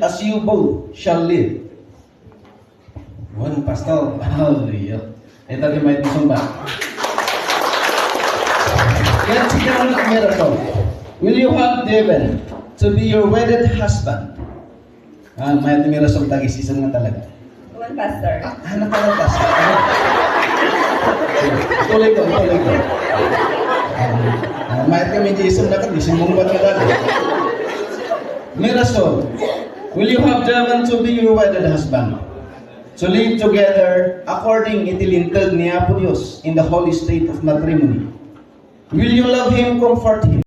as you both shall live. One pastor. Hallelujah. Ito di may sumba. Yan siya ang miracle. Will you have David to be your wedded husband? May miracle tagi season nga talaga. One pastor. Hanap ka ng pastor. Tuloy ko. May kami Jason na kami, sinumbang ka talaga. Miracle. Will you have David to be your wedded husband? To live together according itilintag niya po Diyos in the holy state of matrimony. Will you love Him, comfort Him?